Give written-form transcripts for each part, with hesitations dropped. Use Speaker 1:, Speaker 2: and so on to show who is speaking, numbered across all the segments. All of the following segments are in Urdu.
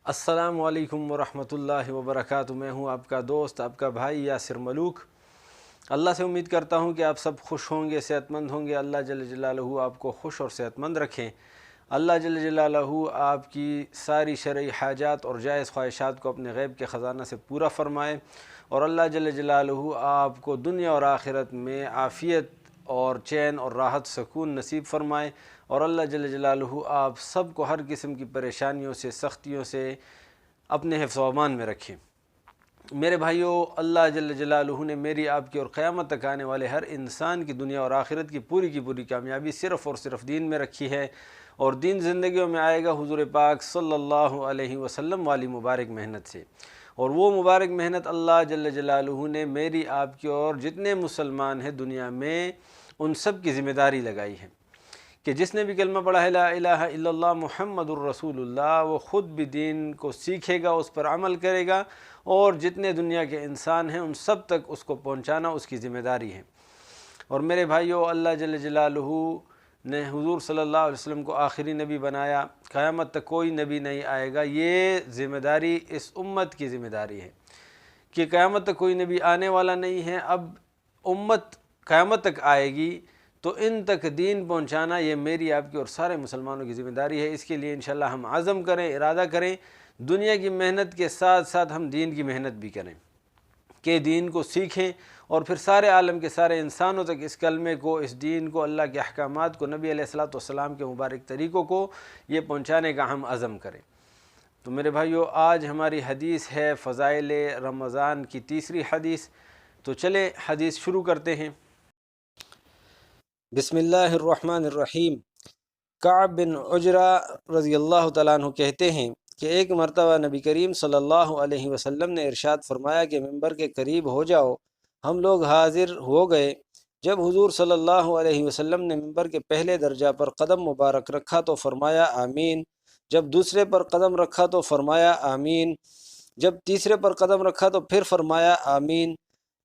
Speaker 1: السلام علیکم ورحمۃ اللہ وبرکاتہ۔ میں ہوں آپ کا دوست، آپ کا بھائی یاسر ملوک۔ اللہ سے امید کرتا ہوں کہ آپ سب خوش ہوں گے، صحت مند ہوں گے۔ اللہ جل جلالہ آپ کو خوش اور صحت مند رکھیں۔ اللہ جل جلالہ آپ کی ساری شرعی حاجات اور جائز خواہشات کو اپنے غیب کے خزانہ سے پورا فرمائے، اور اللہ جل جلالہ آپ کو دنیا اور آخرت میں عافیت اور چین اور راحت سکون نصیب فرمائے، اور اللہ جل جلالہ آپ سب کو ہر قسم کی پریشانیوں سے، سختیوں سے اپنے حفظ و امان میں رکھیں۔ میرے بھائیو، اللہ جل جلالہ نے میری آپ کی اور قیامت تک آنے والے ہر انسان کی دنیا اور آخرت کی پوری کامیابی صرف اور صرف دین میں رکھی ہے، اور دین زندگیوں میں آئے گا حضور پاک صلی اللہ علیہ وسلم والی مبارک محنت سے۔ اور وہ مبارک محنت اللہ جل جلالہ نے میری آپ کی اور جتنے مسلمان ہیں دنیا میں ان سب کی ذمہ داری لگائی ہے کہ جس نے بھی کلمہ پڑھا ہے لا الہ الا اللہ محمد الرسول اللہ، وہ خود بھی دین کو سیکھے گا، اس پر عمل کرے گا، اور جتنے دنیا کے انسان ہیں ان سب تک اس کو پہنچانا اس کی ذمہ داری ہے۔ اور میرے بھائیو، اللہ جل جلالہ نے حضور صلی اللہ علیہ وسلم کو آخری نبی بنایا، قیامت تک کوئی نبی نہیں آئے گا۔ یہ ذمہ داری اس امت کی ذمہ داری ہے کہ قیامت تک کوئی نبی آنے والا نہیں ہے۔ اب امت قیامت تک آئے گی تو ان تک دین پہنچانا یہ میری آپ کی اور سارے مسلمانوں کی ذمہ داری ہے۔ اس کے لیے انشاءاللہ ہم عزم کریں، ارادہ کریں، دنیا کی محنت کے ساتھ ساتھ ہم دین کی محنت بھی کریں کہ دین کو سیکھیں، اور پھر سارے عالم کے سارے انسانوں تک اس کلمے کو، اس دین کو، اللہ کے احکامات کو، نبی علیہ الصلوۃ والسلام کے مبارک طریقوں کو یہ پہنچانے کا ہم عزم کریں۔ تو میرے بھائیو، آج ہماری حدیث ہے فضائل رمضان کی تیسری حدیث۔ تو چلیں حدیث شروع کرتے ہیں۔ بسم اللہ الرحمن الرحیم۔ کعب بن عجرہ رضی اللہ تعالیٰ عنہ کہتے ہیں کہ ایک مرتبہ نبی کریم صلی اللہ علیہ وسلم نے ارشاد فرمایا کہ ممبر کے قریب ہو جاؤ۔ ہم لوگ حاضر ہو گئے۔ جب حضور صلی اللہ علیہ وسلم نے ممبر کے پہلے درجہ پر قدم مبارک رکھا تو فرمایا آمین۔ جب دوسرے پر قدم رکھا تو فرمایا آمین۔ جب تیسرے پر قدم رکھا تو پھر فرمایا آمین۔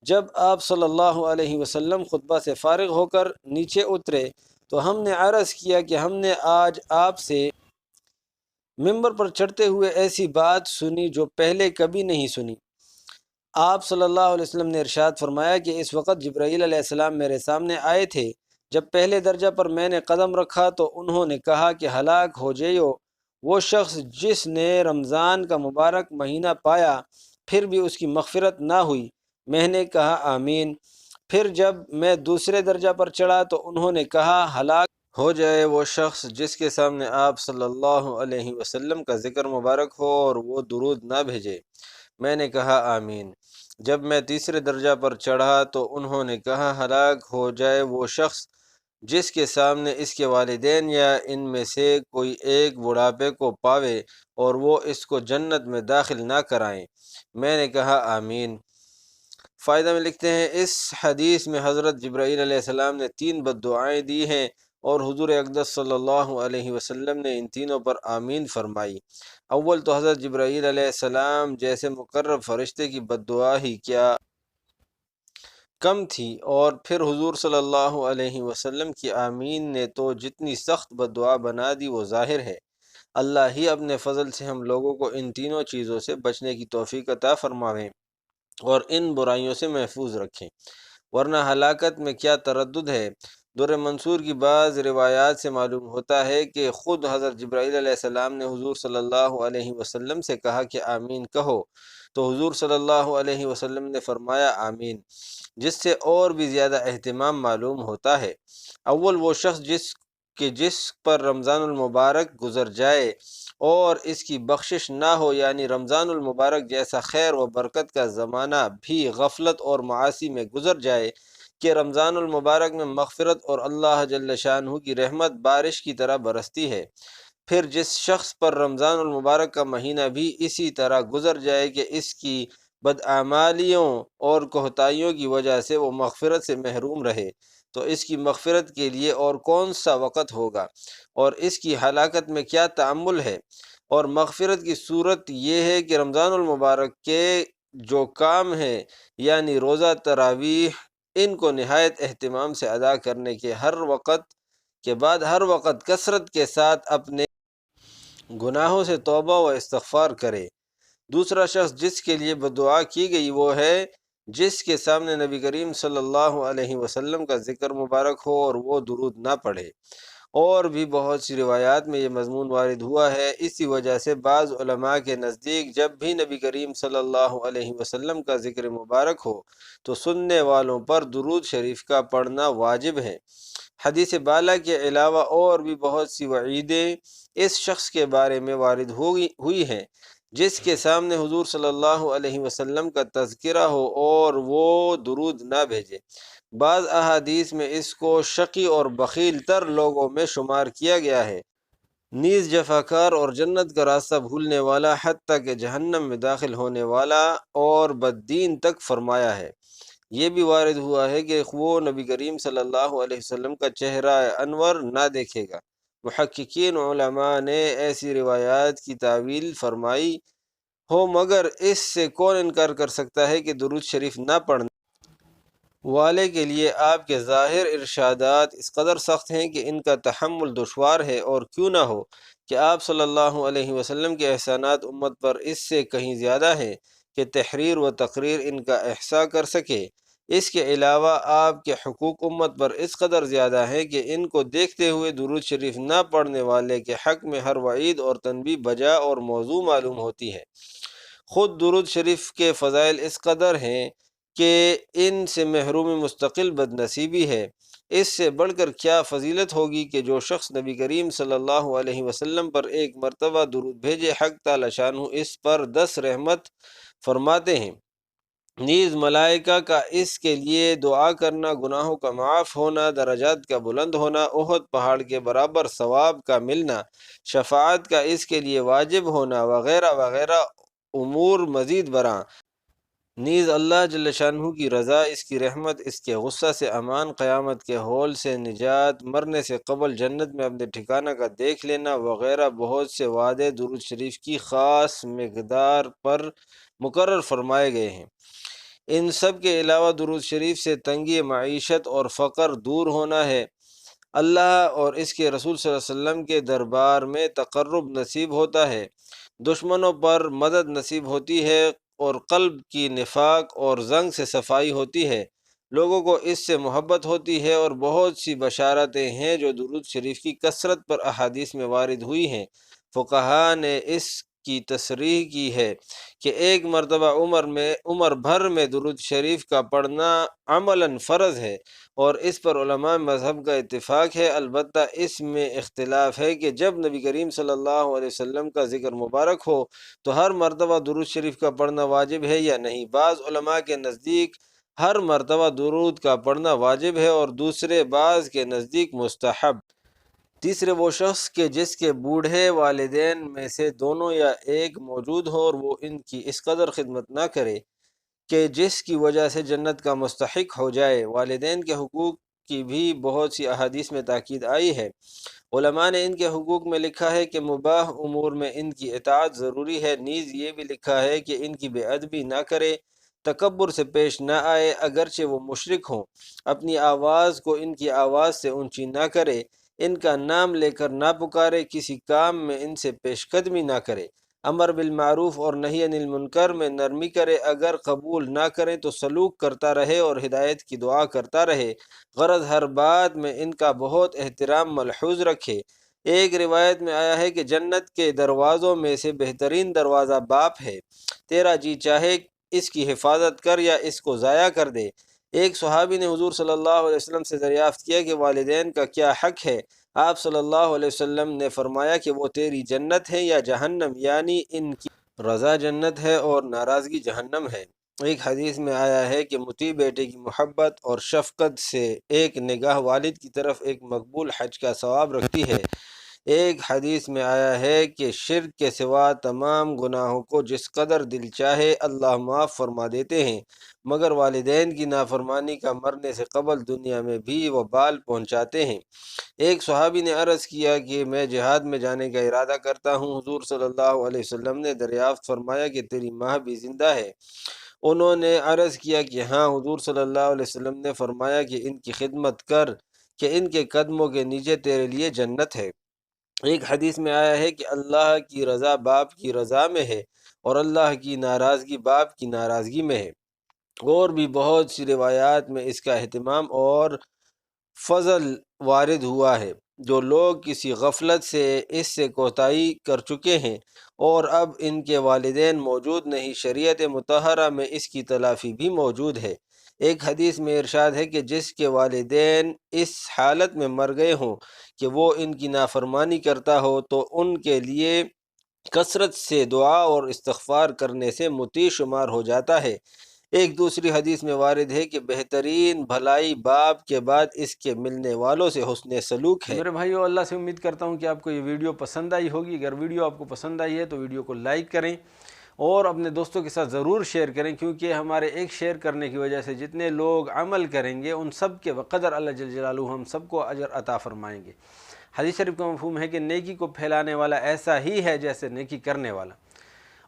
Speaker 1: جب آپ صلی اللہ علیہ وسلم خطبہ سے فارغ ہو کر نیچے اترے تو ہم نے عرض کیا کہ ہم نے آج آپ سے ممبر پر چڑھتے ہوئے ایسی بات سنی جو پہلے کبھی نہیں سنی۔ آپ صلی اللہ علیہ وسلم نے ارشاد فرمایا کہ اس وقت جبرائیل علیہ السلام میرے سامنے آئے تھے۔ جب پہلے درجہ پر میں نے قدم رکھا تو انہوں نے کہا کہ ہلاک ہو جائیو وہ شخص جس نے رمضان کا مبارک مہینہ پایا پھر بھی اس کی مغفرت نہ ہوئی۔ میں نے کہا آمین۔ پھر جب میں دوسرے درجہ پر چڑھا تو انہوں نے کہا ہلاک ہو جائے وہ شخص جس کے سامنے آپ صلی اللہ علیہ وسلم کا ذکر مبارک ہو اور وہ درود نہ بھیجے۔ میں نے کہا آمین۔ جب میں تیسرے درجہ پر چڑھا تو انہوں نے کہا ہلاک ہو جائے وہ شخص جس کے سامنے اس کے والدین یا ان میں سے کوئی ایک بڑھاپے کو پاوے اور وہ اس کو جنت میں داخل نہ کرائیں۔ میں نے کہا آمین۔ فائدہ میں لکھتے ہیں اس حدیث میں حضرت جبرائیل علیہ السلام نے 3 بد دعائیں دی ہیں اور حضور اقدس صلی اللہ علیہ وسلم نے ان تینوں پر آمین فرمائی۔ اول تو حضرت جبرائیل علیہ السلام جیسے مقرب فرشتے کی بد دعا ہی کیا کم تھی، اور پھر حضور صلی اللہ علیہ وسلم کی آمین نے تو جتنی سخت بد دعا بنا دی وہ ظاہر ہے۔ اللہ ہی اپنے فضل سے ہم لوگوں کو ان تینوں چیزوں سے بچنے کی توفیق عطا فرماویں اور ان برائیوں سے محفوظ رکھیں، ورنہ ہلاکت میں کیا تردد ہے۔ در منصور کی بعض روایات سے معلوم ہوتا ہے کہ خود حضرت جبرائیل علیہ السلام نے حضور صلی اللہ علیہ وسلم سے کہا کہ آمین کہو، تو حضور صلی اللہ علیہ وسلم نے فرمایا آمین، جس سے اور بھی زیادہ اہتمام معلوم ہوتا ہے۔ اول وہ شخص جس پر رمضان المبارک گزر جائے اور اس کی بخشش نہ ہو، یعنی رمضان المبارک جیسا خیر و برکت کا زمانہ بھی غفلت اور معاصی میں گزر جائے کہ رمضان المبارک میں مغفرت اور اللہ جل شانہ کی رحمت بارش کی طرح برستی ہے۔ پھر جس شخص پر رمضان المبارک کا مہینہ بھی اسی طرح گزر جائے کہ اس کی بدعمالیوں اور کوتاہیوں کی وجہ سے وہ مغفرت سے محروم رہے، تو اس کی مغفرت کے لیے اور کون سا وقت ہوگا، اور اس کی ہلاکت میں کیا تأمل ہے۔ اور مغفرت کی صورت یہ ہے کہ رمضان المبارک کے جو کام ہیں، یعنی روزہ، تراویح، ان کو نہایت اہتمام سے ادا کرنے کے ہر وقت کثرت کے ساتھ اپنے گناہوں سے توبہ و استغفار کرے۔ دوسرا شخص جس کے لیے بددعا کی گئی وہ ہے جس کے سامنے نبی کریم صلی اللہ علیہ وسلم کا ذکر مبارک ہو اور وہ درود نہ پڑھے۔ اور بھی بہت سی روایات میں یہ مضمون وارد ہوا ہے۔ اسی وجہ سے بعض علماء کے نزدیک جب بھی نبی کریم صلی اللہ علیہ وسلم کا ذکر مبارک ہو تو سننے والوں پر درود شریف کا پڑھنا واجب ہے۔ حدیث بالا کے علاوہ اور بھی بہت سی وعیدیں اس شخص کے بارے میں وارد ہوئی ہیں جس کے سامنے حضور صلی اللہ علیہ وسلم کا تذکرہ ہو اور وہ درود نہ بھیجے۔ بعض احادیث میں اس کو شقی اور بخیل تر لوگوں میں شمار کیا گیا ہے، نیز جفاکار اور جنت کا راستہ بھولنے والا، حتیٰ کہ جہنم میں داخل ہونے والا اور بددین تک فرمایا ہے۔ یہ بھی وارد ہوا ہے کہ وہ نبی کریم صلی اللہ علیہ وسلم کا چہرہ انور نہ دیکھے گا۔ محققین علماء نے ایسی روایات کی تعویل فرمائی ہو، مگر اس سے کون انکار کر سکتا ہے کہ درود شریف نہ پڑھنے والے کے لیے آپ کے ظاہر ارشادات اس قدر سخت ہیں کہ ان کا تحمل دشوار ہے، اور کیوں نہ ہو کہ آپ صلی اللہ علیہ وسلم کے احسانات امت پر اس سے کہیں زیادہ ہیں کہ تحریر و تقریر ان کا احصاء کر سکے۔ اس کے علاوہ آپ کے حقوق امت پر اس قدر زیادہ ہیں کہ ان کو دیکھتے ہوئے درود شریف نہ پڑھنے والے کے حق میں ہر وعید اور تنبیہ بجا اور موضوع معلوم ہوتی ہے۔ خود درود شریف کے فضائل اس قدر ہیں کہ ان سے محرومی مستقل بد نصیبی ہے۔ اس سے بڑھ کر کیا فضیلت ہوگی کہ جو شخص نبی کریم صلی اللہ علیہ وسلم پر ایک مرتبہ درود بھیجے، حق تعالی شانہ اس پر 10 رحمت فرماتے ہیں۔ نیز ملائکہ کا اس کے لیے دعا کرنا، گناہوں کا معاف ہونا، درجات کا بلند ہونا، احد پہاڑ کے برابر ثواب کا ملنا، شفاعت کا اس کے لیے واجب ہونا وغیرہ وغیرہ امور مزید برآں۔ نیز اللہ جل شانہ کی رضا، اس کی رحمت، اس کے غصہ سے امان، قیامت کے ہول سے نجات، مرنے سے قبل جنت میں اپنے ٹھکانہ کا دیکھ لینا وغیرہ بہت سے وعدے درود شریف کی خاص مقدار پر مقرر فرمائے گئے ہیں۔ ان سب کے علاوہ درود شریف سے تنگی معیشت اور فقر دور ہونا ہے، اللہ اور اس کے رسول صلی اللہ علیہ وسلم کے دربار میں تقرب نصیب ہوتا ہے، دشمنوں پر مدد نصیب ہوتی ہے اور قلب کی نفاق اور زنگ سے صفائی ہوتی ہے، لوگوں کو اس سے محبت ہوتی ہے، اور بہت سی بشارتیں ہیں جو درود شریف کی کثرت پر احادیث میں وارد ہوئی ہیں۔ فقہا نے اس کی تصریح کی ہے کہ ایک مرتبہ عمر بھر میں درود شریف کا پڑھنا عملاً فرض ہے، اور اس پر علماء مذہب کا اتفاق ہے۔ البتہ اس میں اختلاف ہے کہ جب نبی کریم صلی اللہ علیہ وسلم کا ذکر مبارک ہو تو ہر مرتبہ درود شریف کا پڑھنا واجب ہے یا نہیں۔ بعض علماء کے نزدیک ہر مرتبہ درود کا پڑھنا واجب ہے اور دوسرے بعض کے نزدیک مستحب۔ تیسرے وہ شخص کہ جس کے بوڑھے والدین میں سے دونوں یا ایک موجود ہو اور وہ ان کی اس قدر خدمت نہ کرے کہ جس کی وجہ سے جنت کا مستحق ہو جائے۔ والدین کے حقوق کی بھی بہت سی احادیث میں تاکید آئی ہے۔ علماء نے ان کے حقوق میں لکھا ہے کہ مباح امور میں ان کی اطاعت ضروری ہے، نیز یہ بھی لکھا ہے کہ ان کی بے ادبی نہ کرے، تکبر سے پیش نہ آئے اگرچہ وہ مشرک ہوں، اپنی آواز کو ان کی آواز سے اونچی نہ کرے، ان کا نام لے کر نہ پکارے، کسی کام میں ان سے پیش قدمی نہ کرے، امر بالمعروف اور نہی عن المنکر میں نرمی کرے، اگر قبول نہ کریں تو سلوک کرتا رہے اور ہدایت کی دعا کرتا رہے، غرض ہر بات میں ان کا بہت احترام ملحوظ رکھے۔ ایک روایت میں آیا ہے کہ جنت کے دروازوں میں سے بہترین دروازہ باپ ہے، تیرا جی چاہے اس کی حفاظت کر یا اس کو ضائع کر دے۔ ایک صحابی نے حضور صلی اللہ علیہ وسلم سے دریافت کیا کہ والدین کا کیا حق ہے؟ آپ صلی اللہ علیہ وسلم نے فرمایا کہ وہ تیری جنت ہے یا جہنم، یعنی ان کی رضا جنت ہے اور ناراضگی جہنم ہے۔ ایک حدیث میں آیا ہے کہ مطیع بیٹے کی محبت اور شفقت سے ایک نگاہ والد کی طرف ایک مقبول حج کا ثواب رکھتی ہے۔ ایک حدیث میں آیا ہے کہ شرک کے سوا تمام گناہوں کو جس قدر دل چاہے اللہ معاف فرما دیتے ہیں، مگر والدین کی نافرمانی کا مرنے سے قبل دنیا میں بھی وبال پہنچاتے ہیں۔ ایک صحابی نے عرض کیا کہ میں جہاد میں جانے کا ارادہ کرتا ہوں۔ حضور صلی اللہ علیہ وسلم نے دریافت فرمایا کہ تیری ماں بھی زندہ ہے؟ انہوں نے عرض کیا کہ ہاں۔ حضور صلی اللہ علیہ وسلم نے فرمایا کہ ان کی خدمت کر کہ ان کے قدموں کے نیچے تیرے لیے جنت ہے۔ ایک حدیث میں آیا ہے کہ اللہ کی رضا باپ کی رضا میں ہے اور اللہ کی ناراضگی باپ کی ناراضگی میں ہے۔ اور بھی بہت سی روایات میں اس کا اہتمام اور فضل وارد ہوا ہے۔ جو لوگ کسی غفلت سے اس سے کوتاہی کر چکے ہیں اور اب ان کے والدین موجود نہیں، شریعت مطہرہ میں اس کی تلافی بھی موجود ہے۔ ایک حدیث میں ارشاد ہے کہ جس کے والدین اس حالت میں مر گئے ہوں کہ وہ ان کی نافرمانی کرتا ہو تو ان کے لیے کثرت سے دعا اور استغفار کرنے سے مطیع شمار ہو جاتا ہے۔ ایک دوسری حدیث میں وارد ہے کہ بہترین بھلائی باپ کے بعد اس کے ملنے والوں سے حسن سلوک ہے۔ میرے بھائیو، اللہ سے امید کرتا ہوں کہ آپ کو یہ ویڈیو پسند آئی ہوگی۔ اگر ویڈیو آپ کو پسند آئی ہے تو ویڈیو کو لائک کریں اور اپنے دوستوں کے ساتھ ضرور شیئر کریں، کیونکہ ہمارے ایک شیئر کرنے کی وجہ سے جتنے لوگ عمل کریں گے ان سب کے بقدر اللہ جل جلالہ ہم سب کو اجر عطا فرمائیں گے۔ حدیث شریف کا مفہوم ہے کہ نیکی کو پھیلانے والا ایسا ہی ہے جیسے نیکی کرنے والا۔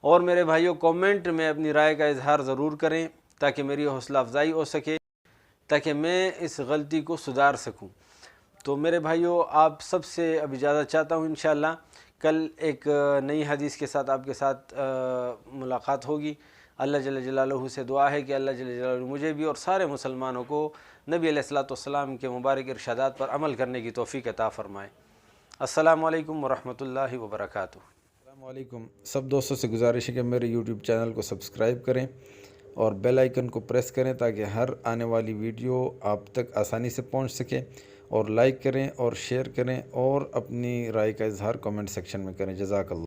Speaker 1: اور میرے بھائیوں، کومنٹ میں اپنی رائے کا اظہار ضرور کریں تاکہ میری حوصلہ افزائی ہو سکے، تاکہ میں اس غلطی کو سدھار سکوں۔ تو میرے بھائیوں، آپ سب سے اب اجازت چاہتا ہوں۔ انشاءاللہ کل ایک نئی حدیث کے ساتھ آپ کے ساتھ ملاقات ہوگی۔ اللہ جل جلالہ سے دعا ہے کہ اللہ جل جلالہ مجھے بھی اور سارے مسلمانوں کو نبی علیہ السلام کے مبارک ارشادات پر عمل کرنے کی توفیق عطا فرمائے۔ السلام علیکم ورحمۃ اللہ وبرکاتہ۔ السلام علیکم۔ سب دوستوں سے گزارش ہے کہ میرے یوٹیوب چینل کو سبسکرائب کریں اور بیل آئیکن کو پریس کریں تاکہ ہر آنے والی ویڈیو آپ تک آسانی سے پہنچ سکے، اور لائک کریں اور شیئر کریں اور اپنی رائے کا اظہار کمنٹ سیکشن میں کریں۔ جزاک اللہ۔